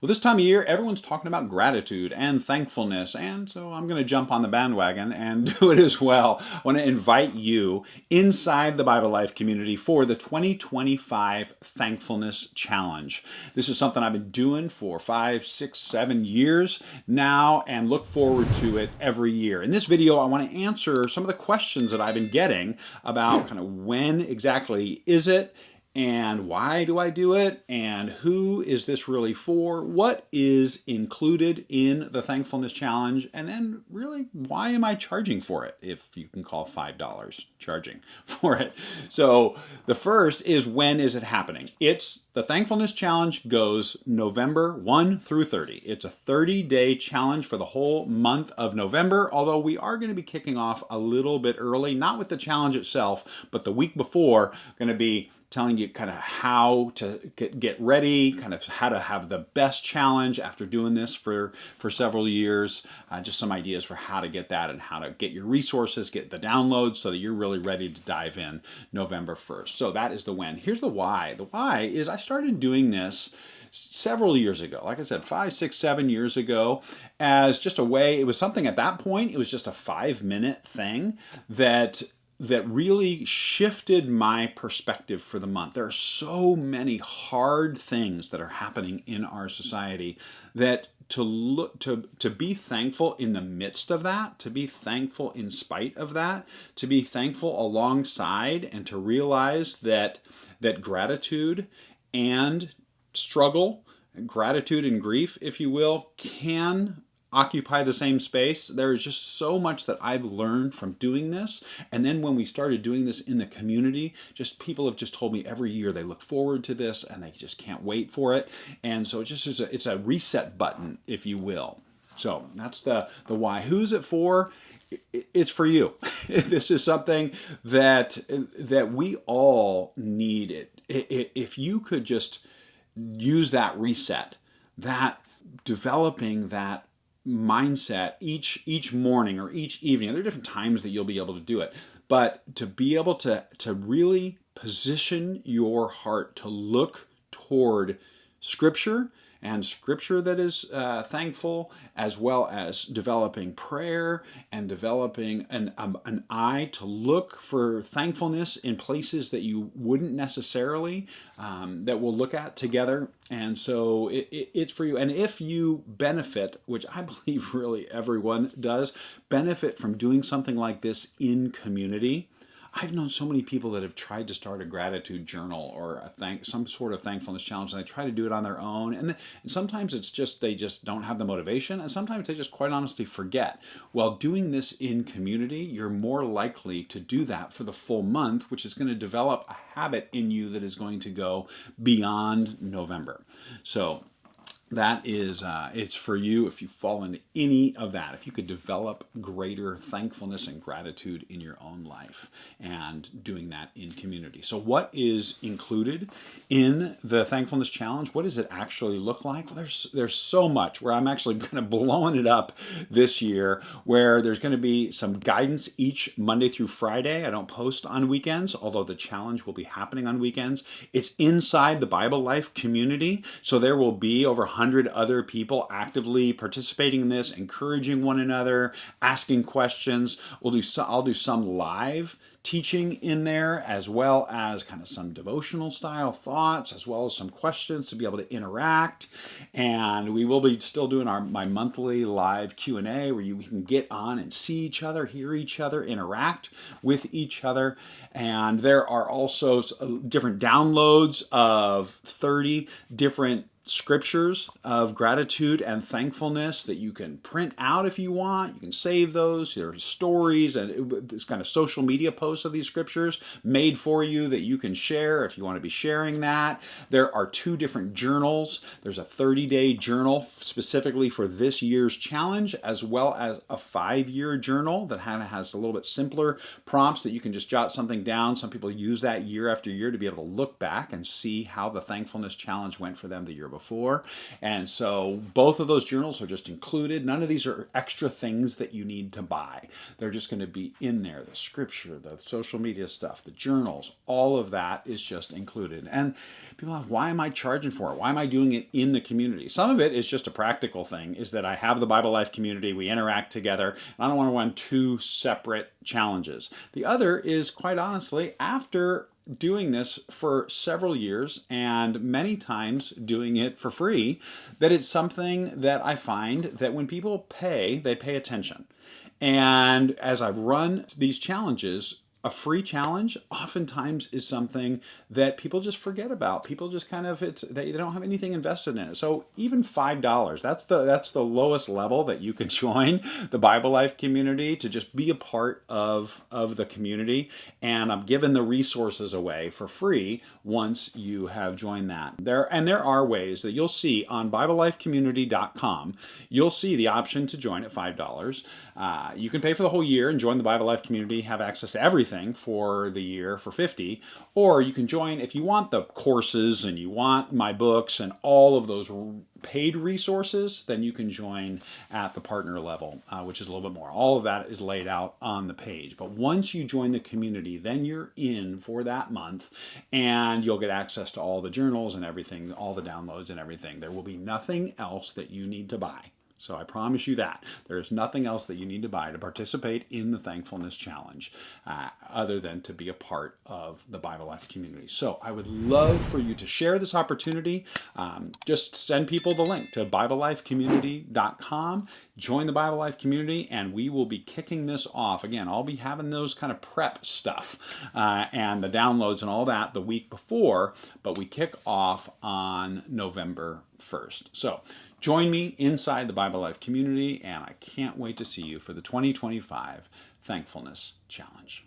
Well, this time of year, everyone's talking about gratitude and thankfulness, and so I'm going to jump on the bandwagon and do it as well. I want to invite you inside the Bible Life community for the 2025 Thankfulness Challenge. This is something I've been doing for 5, 6, 7 years now and look forward to it every year. In this video, I want to answer some of the questions that I've been getting about kind of when exactly is it, and why do I do it? And who is this really for? What is included in the Thankfulness Challenge? And then really, why am I charging for it? If you can call $5 charging for it. So the first is, when is it happening? The Thankfulness Challenge goes November 1 through 30. It's a 30-day challenge for the whole month of November, although we are going to be kicking off a little bit early, not with the challenge itself, but the week before, going to be telling you kind of how to get ready, kind of how to have the best challenge after doing this for several years. Just some ideas for how to get that and how to get your resources, get the downloads so that you're really ready to dive in November 1st. So that is the when. Here's the why. The why is I started doing this several years ago, like I said, 5, 6, 7 years ago, as just a way. It was something at that point, it was just a 5-minute thing that really shifted my perspective for the month. There are so many hard things that are happening in our society that to be thankful in the midst of that, to be thankful in spite of that, to be thankful alongside, and to realize that gratitude and struggle, gratitude and grief, if you will, can occupy the same space. There is just so much that I've learned from doing this. And then when we started doing this in the community, just people have just told me every year they look forward to this and they just can't wait for it. And so it's a reset button, if you will. So that's the why. Who's it for? It's for you. This is something that we all need. If you could just use that reset, that developing that mindset each morning or each evening. There are different times that you'll be able to do it, but to be able to really position your heart to look toward Scripture, and Scripture that is thankful, as well as developing prayer and developing an eye to look for thankfulness in places that you wouldn't necessarily, that we'll look at together. And so it's for you. And if you benefit, which I believe really everyone does, benefit from doing something like this in community. I've known so many people that have tried to start a gratitude journal or some sort of thankfulness challenge, and they try to do it on their own. And sometimes it's just they just don't have the motivation, and sometimes they just quite honestly forget. While doing this in community, you're more likely to do that for the full month, which is going to develop a habit in you that is going to go beyond November. So that is, it's for you if you fall into any of that. If you could develop greater thankfulness and gratitude in your own life and doing that in community. So what is included in the Thankfulness Challenge? What does it actually look like? Well, there's so much, where I'm actually kind of blowing it up this year, where there's going to be some guidance each Monday through Friday. I don't post on weekends, although the challenge will be happening on weekends. It's inside the Bible Life community, so there will be over 100 other people actively participating in this, encouraging one another, asking questions. I'll do some live teaching in there, as well as kind of some devotional style thoughts, as well as some questions to be able to interact. And we will be still doing my monthly live Q&A, where we can get on and see each other, hear each other, interact with each other. And there are also different downloads of 30 different scriptures of gratitude and thankfulness that you can print out if you want. You can save those. There are stories and this kind of social media posts of these scriptures made for you that you can share if you want to be sharing that. There are 2 different journals. There's a 30-day journal specifically for this year's challenge, as well as a 5-year journal that kind of has a little bit simpler prompts that you can just jot something down. Some people use that year after year to be able to look back and see how the Thankfulness Challenge went for them the year before. before. And so both of those journals are just included. None of these are extra things that you need to buy. They're just going to be in there. The scripture, the social media stuff, the journals, all of that is just included. And people ask, why am I charging for it? Why am I doing it in the community? Some of it is just a practical thing, is that I have the Bible Life community, we interact together, and I don't want to run two separate challenges. The other is, quite honestly, after doing this for several years and many times doing it for free, that it's something that I find that when people pay, they pay attention. And as I've run these challenges, a free challenge oftentimes is something that people just forget about. People just kind of, they don't have anything invested in it. So even $5, that's the lowest level that you can join the Bible Life community, to just be a part of the community. And I'm giving the resources away for free once you have joined that. There are ways that you'll see on BibleLifeCommunity.com. You'll see the option to join at $5. You can pay for the whole year and join the Bible Life community, have access to everything for the year for $50, or you can join if you want the courses and you want my books and all of those paid resources. Then you can join at the partner level, which is a little bit more. All of that is laid out on the page. But once you join the community, then you're in for that month, and you'll get access to all the journals and everything, all the downloads and everything. There will be nothing else that you need to buy. So I promise you that. There is nothing else that you need to buy to participate in the Thankfulness Challenge, other than to be a part of the Bible Life community. So I would love for you to share this opportunity. Just send people the link to BibleLifeCommunity.com. Join the Bible Life community, and we will be kicking this off. Again, I'll be having those kind of prep stuff and the downloads and all that the week before, but we kick off on November 1st. So join me inside the Bible Life community, and I can't wait to see you for the 2025 Thankfulness Challenge.